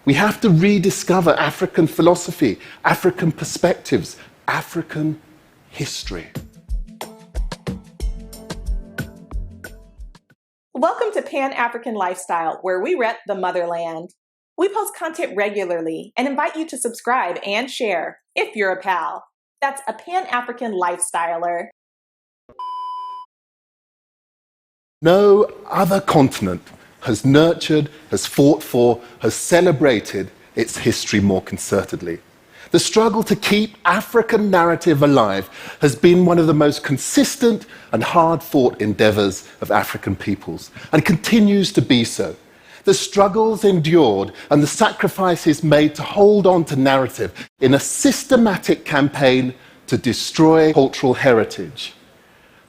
We have to rediscover African philosophy, African perspectives, African history. Welcome to Pan-African Lifestyle, where we rep the motherland. We post content regularly and invite you to subscribe and share if you're a pal. That's a Pan-African Lifestyler. No other continent has nurtured, has fought for, has celebrated its history more concertedly. The struggle to keep African narrative alive has been one of the most consistent and hard-fought endeavors of African peoples, and continues to be so. The struggles endured and the sacrifices made to hold on to narrative in a systematic campaign to destroy cultural heritage.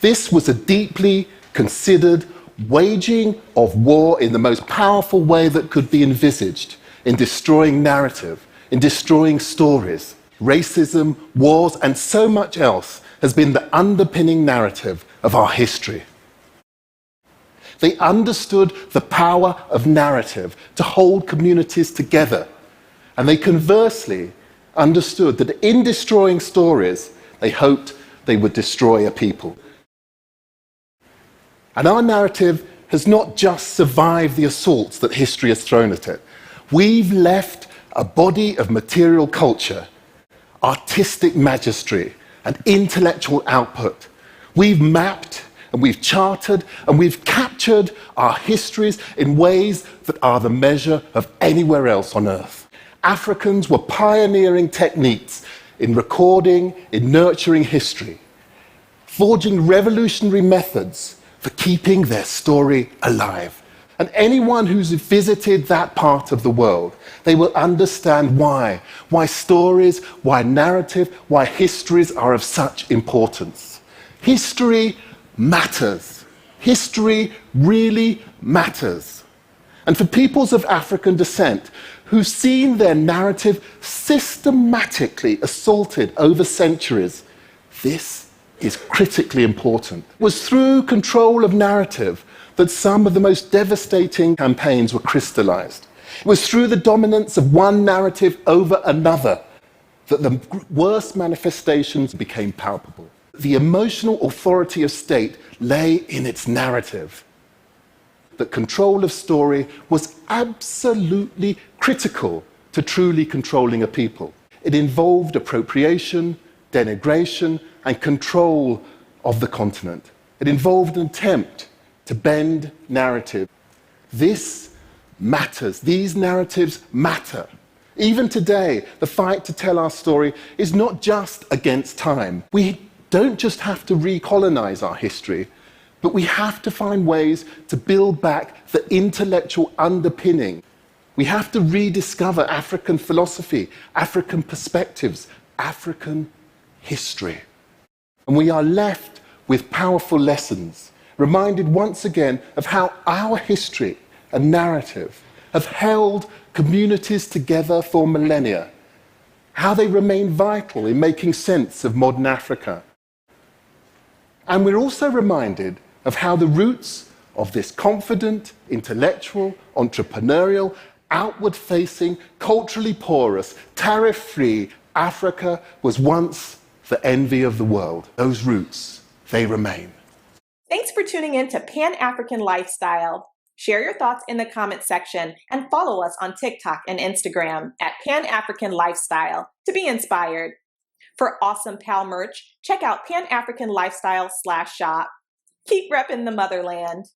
This was a deeply considered waging of war in the most powerful way that could be envisaged, in destroying narrative, in destroying stories. Racism, wars, and so much else has been the underpinning narrative of our history. They understood the power of narrative to hold communities together, and they conversely understood that in destroying stories, they hoped they would destroy a people. And our narrative has not just survived the assaults that history has thrown at it. We've left a body of material culture, artistic majesty, and intellectual output. We've mapped and we've charted and we've captured our histories in ways that are the measure of anywhere else on earth. Africans were pioneering techniques in recording, in nurturing history, forging revolutionary methods for keeping their story alive. And anyone who's visited that part of the world, they will understand why stories, why narrative, why histories are of such importance. History matters. History really matters. And for peoples of African descent who've seen their narrative systematically assaulted over centuries, this is critically important. It was through control of narrative that some of the most devastating campaigns were crystallized. It was through the dominance of one narrative over another that the worst manifestations became palpable. The emotional authority of state lay in its narrative. That control of story was absolutely critical to truly controlling a people. It involved appropriation, denigration, and control of the continent. It involved an attempt to bend narrative. This matters. These narratives matter. Even today, the fight to tell our story is not just against time. We don't just have to recolonize our history, but we have to find ways to build back the intellectual underpinning. We have to rediscover African philosophy, African perspectives, African history. And we are left with powerful lessons, reminded once again of how our history and narrative have held communities together for millennia, how they remain vital in making sense of modern Africa. And we're also reminded of how the roots of this confident, intellectual, entrepreneurial, outward-facing, culturally porous, tariff-free Africa was once the envy of the world. Those roots, they remain. Thanks for tuning in to Pan-African Lifestyle. Share your thoughts in the comment section and follow us on TikTok and Instagram at Pan-African Lifestyle to be inspired. For awesome pal merch, check out Pan-African Lifestyle /shop. Keep repping the motherland.